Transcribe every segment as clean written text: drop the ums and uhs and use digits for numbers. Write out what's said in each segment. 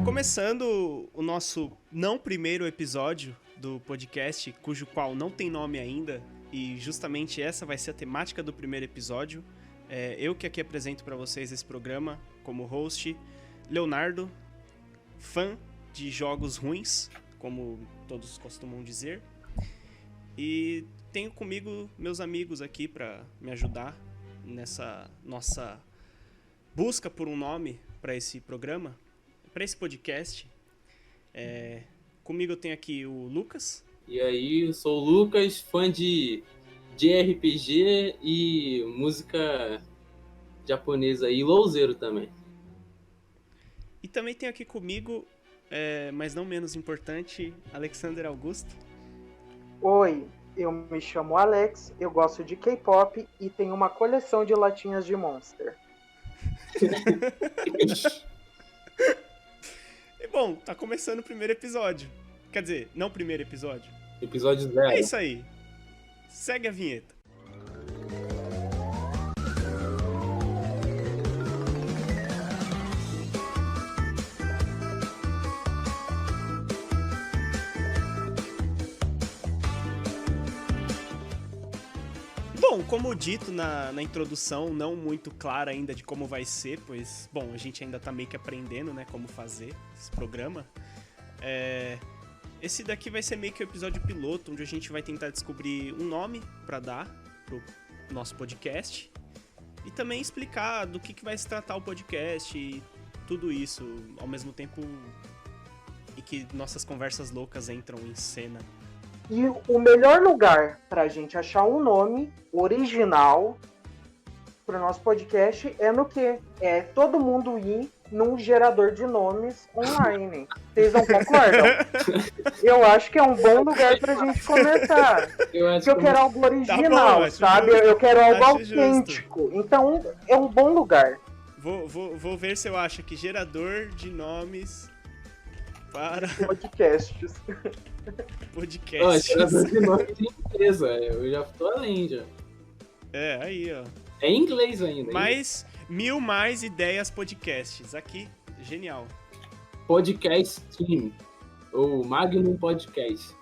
Começando o nosso não primeiro episódio do podcast, cujo qual não tem nome ainda, e justamente essa vai ser a temática do primeiro episódio. Eu que aqui apresento para vocês esse programa como host, Leonardo, fã de jogos ruins, como todos costumam dizer, e tenho comigo meus amigos aqui para me ajudar nessa nossa busca por um nome para esse programa, para esse podcast. Comigo eu tenho aqui o Lucas. E aí, eu sou o Lucas, fã de RPG e música japonesa e louzeiro também. E também tenho aqui comigo, mas não menos importante, Alexander Augusto. Oi, eu me chamo Alex, eu gosto de K-pop e tenho uma coleção de latinhas de Monster. E bom, tá começando o primeiro episódio. Quer dizer, não o primeiro episódio. Episódio 0. É isso aí. Segue a vinheta. Bom, como dito na introdução, não muito clara ainda de como vai ser, pois, bom, a gente ainda tá meio que aprendendo, né, como fazer esse programa. Esse daqui vai ser meio que o episódio piloto, onde a gente vai tentar descobrir um nome pra dar pro nosso podcast e também explicar do que vai se tratar o podcast e tudo isso, ao mesmo tempo em que nossas conversas loucas entram em cena. E o melhor lugar pra gente achar um nome original pro nosso podcast é no quê? É todo mundo ir num gerador de nomes online. Vocês não concordam? Eu acho que é um bom lugar pra gente começar. Eu quero algo original, bom, sabe? justo. Eu quero algo Acho autêntico. Então, é um bom lugar. Vou ver se eu acho aqui gerador de nomes para Podcasts. podcasts. Gerador de nome de empresa, eu já tô além já. Aí, ó. É em inglês ainda. Mais 1000 mais ideias podcasts. Aqui, genial. Podcast Team. Ou Magnum Podcast.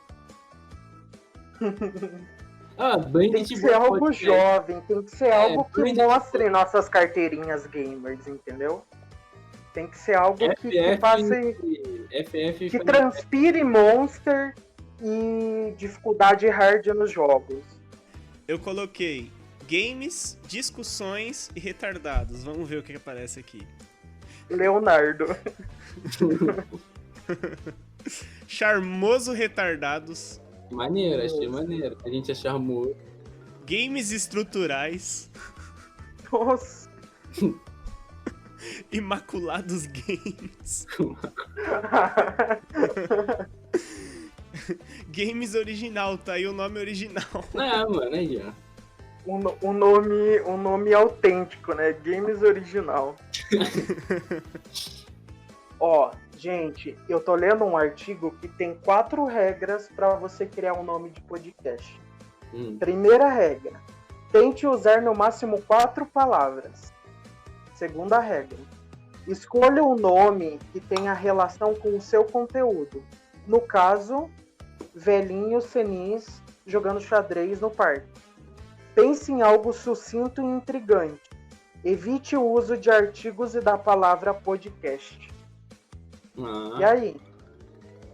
Tem que ser algo jovem, tem que ser algo que mostre nossas carteirinhas gamers, entendeu? Tem que ser algo que faça... que transpire Monster e dificuldade hard nos jogos. Eu coloquei games, discussões e retardados. Vamos ver o que aparece aqui. Leonardo. Charmoso retardados. Maneiro, achei maneiro. A gente é charmoso. Games estruturais. Nossa. Imaculados Games. Games original, tá aí o nome original. Mano, aí, ó. Um nome autêntico, né? Games original. Ó, gente, eu tô lendo um artigo que tem 4 regras pra você criar um nome de podcast. Primeira regra: tente usar no máximo 4 palavras. Segunda regra: escolha um nome que tenha relação com o seu conteúdo. No caso, velhinhos senis jogando xadrez no parque. Pense em algo sucinto e intrigante. Evite o uso de artigos e da palavra podcast. E aí?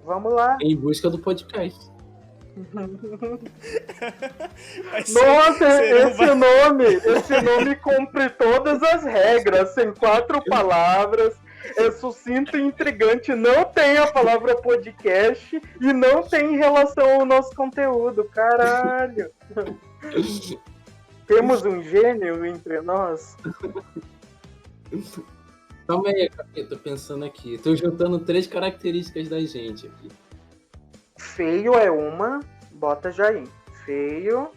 Vamos lá. Em busca do podcast. Nossa, esse nome cumpre todas as regras. Tem 4 palavras. É sucinto e intrigante. Não tem a palavra podcast. E não tem relação ao nosso conteúdo. Caralho. Temos um gênio entre nós. Calma aí, eu tô pensando aqui. Tô juntando 3 características da gente aqui. Feio é uma, bota já aí. Feio,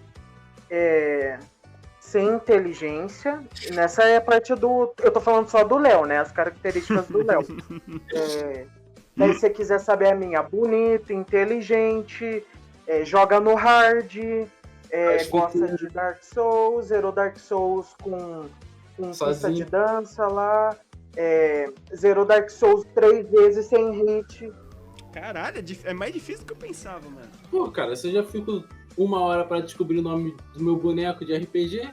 sem inteligência. Nessa é a parte do... Eu tô falando só do Léo, né? As características do Léo. Daí, se você quiser saber a minha, bonito, inteligente, joga no hard, gosta de Dark Souls, zerou Dark Souls com pista de dança lá, zerou Dark Souls 3 vezes sem hit. Caralho, é mais difícil do que eu pensava, mano. Pô, cara, você já fico 1 hora pra descobrir o nome do meu boneco de RPG?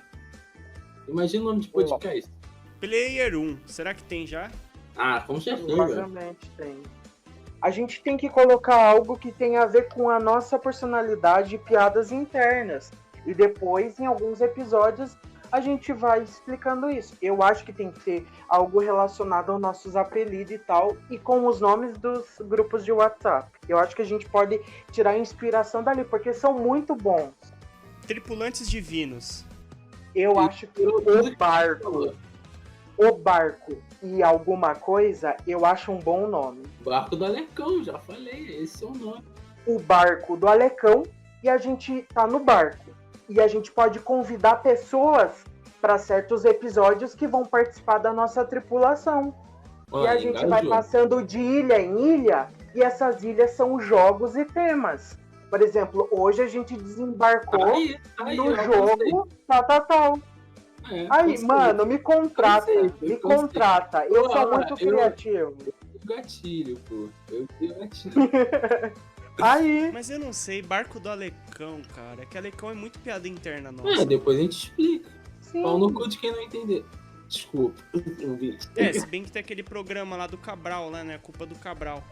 Imagina o nome de podcast. Player 1, será que tem já? Ah, com certeza. Provavelmente tem. A gente tem que colocar algo que tenha a ver com a nossa personalidade e piadas internas. E depois, em alguns episódios, a gente vai explicando isso. Eu acho que tem que ter algo relacionado aos nossos apelidos e tal, e com os nomes dos grupos de WhatsApp. Eu acho que a gente pode tirar inspiração dali, porque são muito bons. Tripulantes divinos. Eu acho que o barco e alguma coisa, eu acho um bom nome. Barco do Alecão, já falei, esse é o nome. O barco do Alecão, e a gente tá no barco. E a gente pode convidar pessoas para certos episódios que vão participar da nossa tripulação. E a gente vai passando de ilha em ilha, e essas ilhas são jogos e temas. Por exemplo, hoje a gente desembarcou no jogo tal. Aí, mano, me contrata. Eu sou muito criativo. Gatilho, pô. Eu tenho gatilho. Aí. Mas eu não sei, barco do Alecão, cara. É que Alecão é muito piada interna nossa. Depois a gente explica. Sim. Pau no cu de quem não entender. Desculpa. Se bem que tem aquele programa lá do Cabral, né? Culpa do Cabral.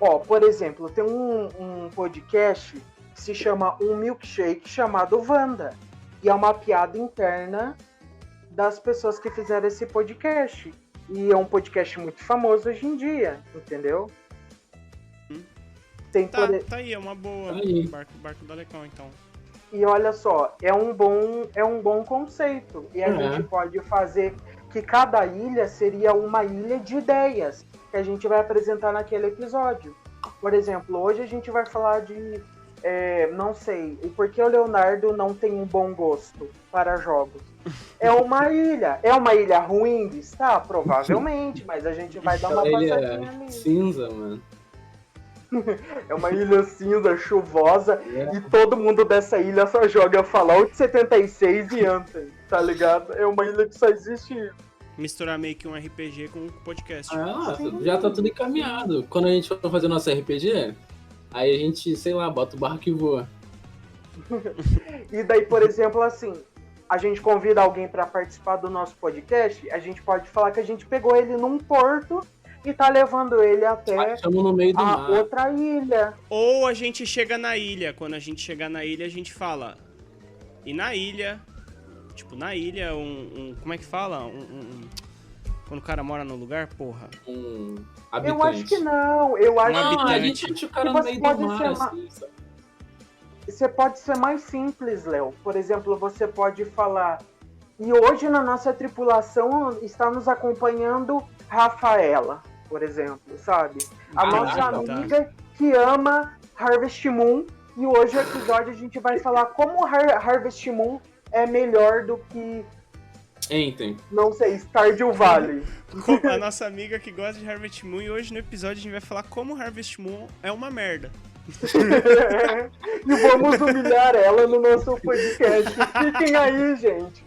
Ó, por exemplo, tem um podcast que se chama Um Milkshake chamado Wanda. E é uma piada interna das pessoas que fizeram esse podcast. E é um podcast muito famoso hoje em dia, entendeu? Tá aí, é uma boa. Barco do Alecão, então. E olha só, é um bom conceito. E a gente pode fazer que cada ilha seria uma ilha de ideias que a gente vai apresentar naquele episódio. Por exemplo, hoje a gente vai falar de, não sei, o porquê o Leonardo não tem um bom gosto para jogos. É uma ilha ruim de estar? Provavelmente, mas a gente vai dar uma passadinha ali. Cinza, mano. É uma ilha cinza, chuvosa, e todo mundo dessa ilha só joga Fallout 76 e Anthem, tá ligado? É uma ilha que só existe isso. Misturar meio que um RPG com um podcast. Já tá tudo encaminhado. Quando a gente for fazer nosso RPG, aí a gente, sei lá, bota o barco e voa. E daí, por exemplo, assim, a gente convida alguém pra participar do nosso podcast, a gente pode falar que a gente pegou ele num porto e tá levando ele até no meio do mar. Outra ilha. Ou a gente chega na ilha. Quando a gente chegar na ilha, a gente fala. E na ilha... Tipo, na ilha, como é que fala? Quando o cara mora no lugar, porra. Habitante. Eu acho que não. Eu acho habitante. A gente acha o cara no meio do mar, assim, sabe? Você pode ser mais simples, Léo. Por exemplo, você pode falar... E hoje na nossa tripulação está nos acompanhando Rafaela, por exemplo, sabe? A nossa amiga que ama Harvest Moon. E hoje no episódio a gente vai falar como Harvest Moon é melhor do que... não sei, Stardew Valley. A nossa amiga que gosta de Harvest Moon. E hoje no episódio a gente vai falar como Harvest Moon é uma merda. E vamos humilhar ela no nosso podcast. Fiquem aí, gente.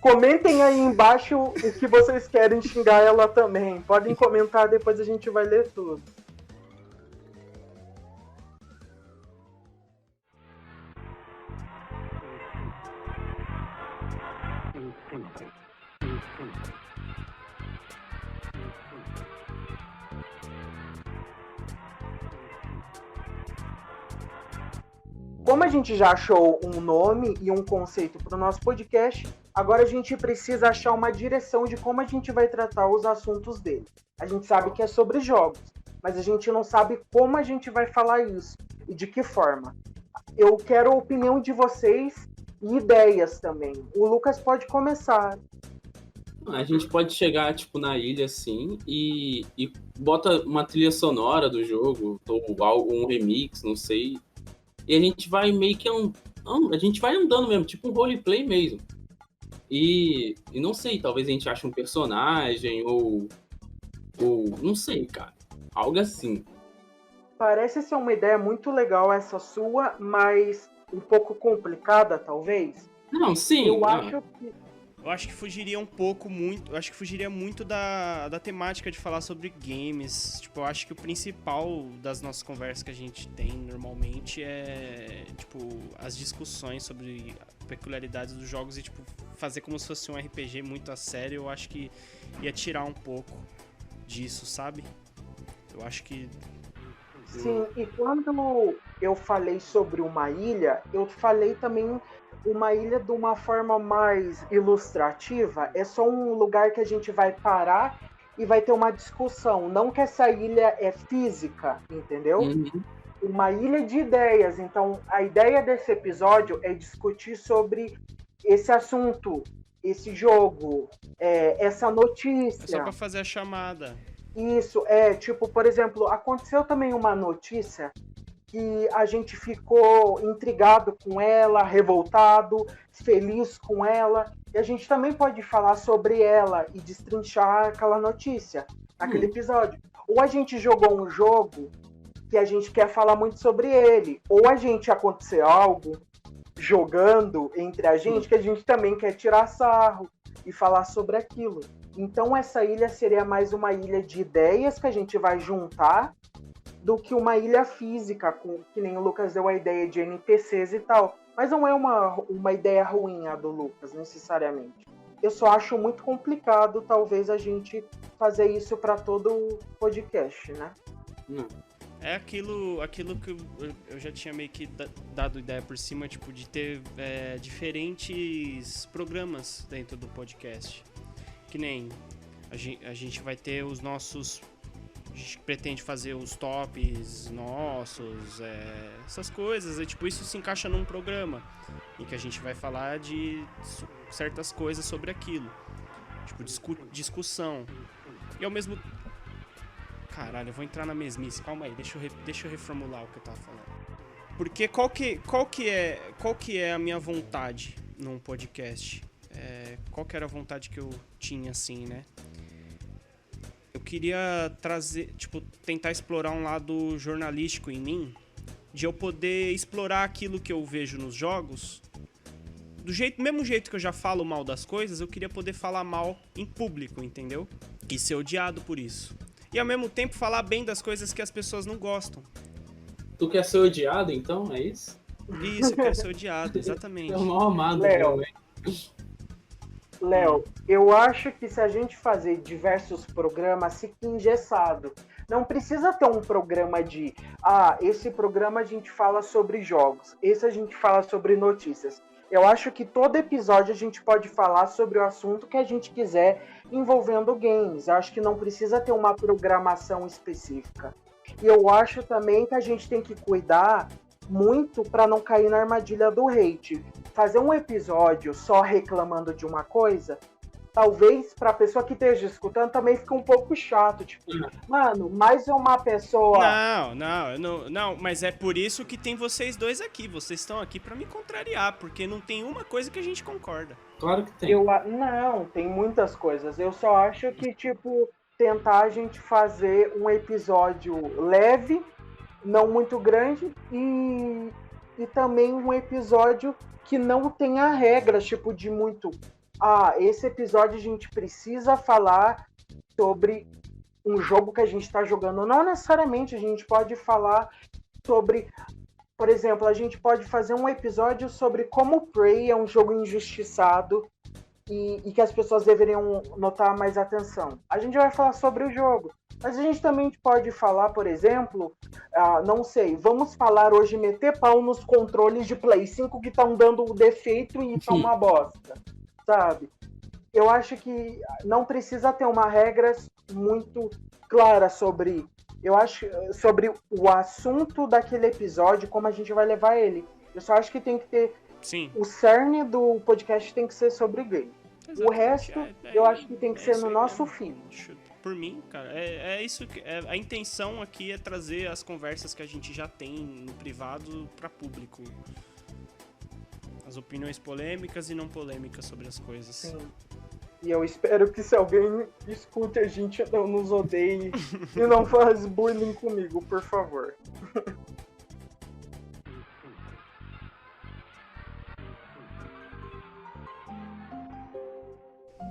Comentem aí embaixo o que vocês querem xingar ela também. Podem comentar, depois a gente vai ler tudo. Como a gente já achou um nome e um conceito para o nosso podcast, agora a gente precisa achar uma direção de como a gente vai tratar os assuntos dele. A gente sabe que é sobre jogos, mas a gente não sabe como a gente vai falar isso e de que forma. Eu quero a opinião de vocês e ideias também. O Lucas pode começar. A gente pode chegar, tipo, na ilha, assim, e bota uma trilha sonora do jogo, ou um remix, não sei. E a gente vai meio que a gente vai andando mesmo, tipo um roleplay mesmo. E não sei, talvez a gente ache um personagem ou não sei, cara. Algo assim. Parece ser uma ideia muito legal essa sua, mas um pouco complicada, talvez. Não, sim. Eu acho que... Eu acho que fugiria muito. Eu acho que fugiria muito da temática de falar sobre games. Tipo, eu acho que o principal das nossas conversas que a gente tem normalmente é, tipo, as discussões sobre peculiaridades dos jogos e, tipo, fazer como se fosse um RPG muito a sério. Eu acho que ia tirar um pouco disso, sabe? Eu acho que... Sim, e quando eu falei sobre uma ilha, eu falei também uma ilha de uma forma mais ilustrativa. É só um lugar que a gente vai parar e vai ter uma discussão. Não que essa ilha é física, entendeu? Uhum. Uma ilha de ideias. Então, a ideia desse episódio é discutir sobre esse assunto, esse jogo, essa notícia. É só pra fazer a chamada. Isso, tipo, por exemplo, aconteceu também uma notícia que a gente ficou intrigado com ela, revoltado, feliz com ela, e a gente também pode falar sobre ela e destrinchar aquela notícia, aquele episódio. Ou a gente jogou um jogo que a gente quer falar muito sobre ele, ou a gente aconteceu algo jogando entre a gente que a gente também quer tirar sarro e falar sobre aquilo. Então essa ilha seria mais uma ilha de ideias que a gente vai juntar do que uma ilha física, que nem o Lucas deu a ideia de NPCs e tal. Mas não é uma ideia ruim a do Lucas, necessariamente. Eu só acho muito complicado, talvez, a gente fazer isso para todo o podcast, né? É aquilo que eu já tinha meio que dado ideia por cima, tipo, de ter diferentes programas dentro do podcast. Que nem a gente vai ter os nossos... A gente pretende fazer os tops nossos, essas coisas. E, tipo, isso se encaixa num programa em que a gente vai falar de certas coisas sobre aquilo. Tipo, discussão. E ao mesmo... Caralho, eu vou entrar na mesmice. Calma aí, deixa eu reformular o que eu tava falando. Porque qual que é a minha vontade num podcast? Qual que era a vontade que eu tinha, assim, né? Eu queria trazer, tipo, tentar explorar um lado jornalístico em mim, de eu poder explorar aquilo que eu vejo nos jogos. Do mesmo jeito que eu já falo mal das coisas, eu queria poder falar mal em público, entendeu? E ser odiado por isso. E ao mesmo tempo falar bem das coisas que as pessoas não gostam. Tu quer ser odiado, então? É isso? Isso, eu quero ser odiado, exatamente. É um mal amado, Léo, eu acho que se a gente fazer diversos programas, fica engessado. Não precisa ter um programa de esse programa a gente fala sobre jogos, esse a gente fala sobre notícias. Eu acho que todo episódio a gente pode falar sobre o assunto que a gente quiser envolvendo games. Eu acho que não precisa ter uma programação específica. E eu acho também que a gente tem que cuidar muito para não cair na armadilha do hate. Fazer um episódio só reclamando de uma coisa, talvez para a pessoa que esteja escutando também fique um pouco chato. Tipo, mano, mais uma pessoa... Não, mas é por isso que tem vocês dois aqui. Vocês estão aqui para me contrariar, porque não tem uma coisa que a gente concorda. Claro que tem. Não, tem muitas coisas. Eu só acho que, tipo, tentar a gente fazer um episódio leve, não muito grande, e também um episódio que não tenha regras, tipo, de muito... esse episódio a gente precisa falar sobre um jogo que a gente está jogando. Não necessariamente, a gente pode falar sobre... Por exemplo, a gente pode fazer um episódio sobre como Prey é um jogo injustiçado e que as pessoas deveriam notar mais atenção. A gente vai falar sobre o jogo. Mas a gente também pode falar, por exemplo, não sei, vamos falar hoje, meter pau nos controles de Play 5 que estão dando defeito e estão uma bosta, sabe? Eu acho que não precisa ter uma regra muito clara sobre o assunto daquele episódio, como a gente vai levar ele. Eu só acho que tem que ter... Sim. O cerne do podcast tem que ser sobre game. Exatamente. O resto, eu acho que tem que ser no nosso feed. Por mim, cara, é isso que a intenção aqui é trazer as conversas que a gente já tem no privado para público. As opiniões polêmicas e não polêmicas sobre as coisas. Sim. E eu espero que se alguém escute a gente não nos odeie e não faz bullying comigo, por favor.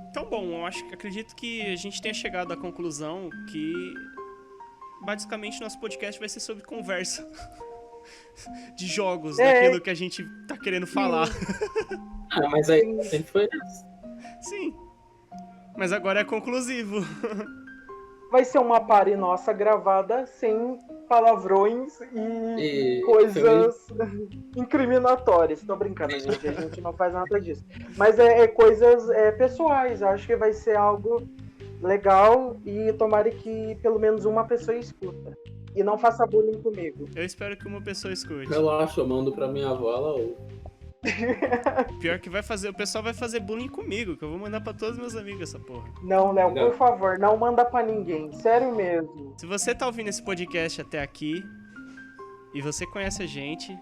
Então, bom, eu acredito que a gente tenha chegado à conclusão que basicamente nosso podcast vai ser sobre conversa de jogos, daquilo que a gente tá querendo falar. Mas aí sempre foi isso. Sim. Mas agora é conclusivo. Vai ser uma party nossa gravada sem palavrões e coisas incriminatórias. Tô brincando, gente. A gente não faz nada disso. Mas coisas pessoais. Eu acho que vai ser algo legal e tomara que pelo menos uma pessoa escuta. E não faça bullying comigo. Eu espero que uma pessoa escute. Relaxa, eu mando pra minha avó, ela ouve. Pior que o pessoal vai fazer bullying comigo, que eu vou mandar pra todos meus amigos essa porra. Não, Léo, por favor, não manda pra ninguém. Sério mesmo. Se você tá ouvindo esse podcast até aqui e você conhece a gente,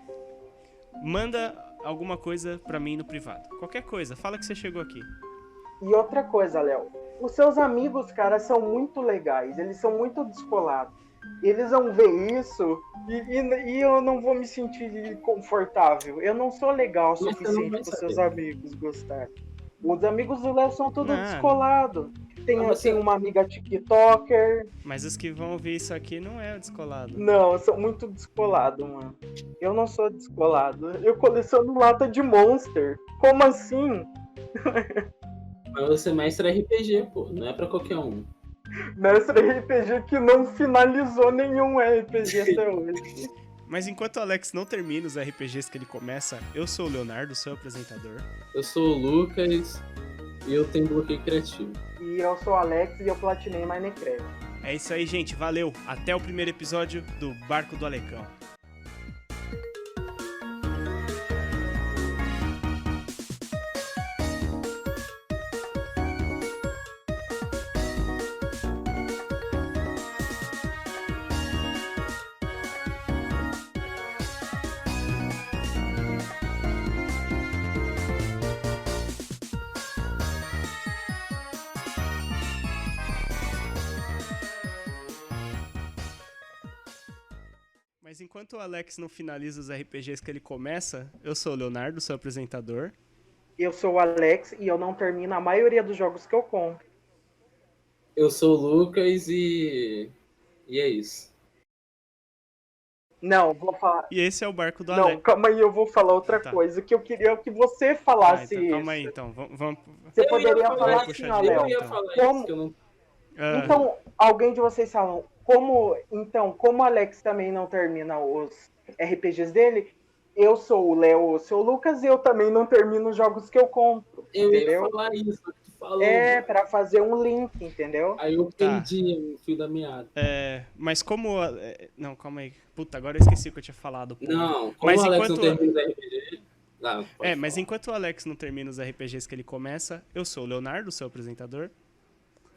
manda alguma coisa pra mim no privado. Qualquer coisa, fala que você chegou aqui. E outra coisa, Léo. Os seus amigos, cara, são muito legais. Eles são muito descolados. Eles vão ver isso e eu não vou me sentir confortável. Eu não sou legal o suficiente para os seus amigos gostarem. Os amigos do Léo são todos descolados. Tem uma amiga TikToker. Mas os que vão ouvir isso aqui não é descolado. Não, são muito descolados, mano. Eu não sou descolado. Eu coleciono lata de Monster. Como assim? Mas você é mestre RPG, pô. Não é pra qualquer um. Mestre RPG que não finalizou nenhum RPG até hoje. Mas enquanto o Alex não termina os RPGs que ele começa, eu sou o Leonardo, seu apresentador. Eu sou o Lucas e eu tenho bloqueio criativo. E eu sou o Alex e eu platinei Minecraft. É isso aí, gente. Valeu. Até o primeiro episódio do Barco do Alecão. Mas enquanto o Alex não finaliza os RPGs que ele começa, eu sou o Leonardo, seu apresentador. Eu sou o Alex e eu não termino a maioria dos jogos que eu compro. Eu sou o Lucas e é isso. Não, vou falar... E esse é o Barco do Alex. Não, calma aí, eu vou falar outra coisa, que eu queria que você falasse então, calma aí, isso. então. Vamos... Você poderia falar assim, ó, Léo. Eu ia falar como... isso, que eu não... Então, alguém de vocês falam, como o Alex também não termina os RPGs dele, eu sou o Léo, eu sou o Lucas, e eu também não termino os jogos que eu compro, entendeu? Ia falar isso, que tu falou. Pra fazer um link, entendeu? Aí eu perdi o fio da meada. Mas como... Não, calma aí. Puta, agora eu esqueci o que eu tinha falado. Pô. Não, como mas o Alex não termina os RPGs... mas enquanto o Alex não termina os RPGs que ele começa, eu sou o Leonardo, seu apresentador.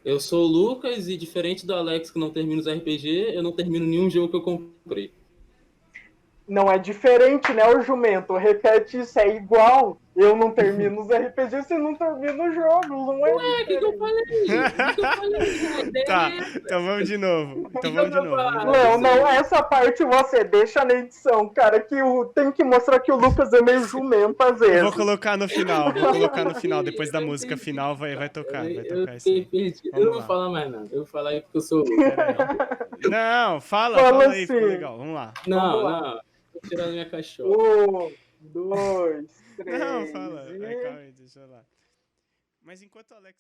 Eu sou o Lucas e, diferente do Alex que não termina os RPG, eu não termino nenhum jogo que eu comprei. Não é diferente, né, o jumento? Repete isso, é igual. Eu não termino os RPGs, você não termina os jogos, não é? Ué, o que eu falei? Tá, então vamos de novo. Não, essa parte você deixa na edição, cara, que tem que mostrar que o Lucas é meio jumento às vezes. Eu vou colocar no final, depois da música final vai tocar. Eu não vou falar mais não, eu vou falar aí porque eu sou o Lucas. Não, fala aí, assim. Ficou legal, vamos lá. Não, vou tirar a minha cachorra. 1, 2, 3. Não, fala. Calma aí, deixa eu lá. Mas enquanto o Alex...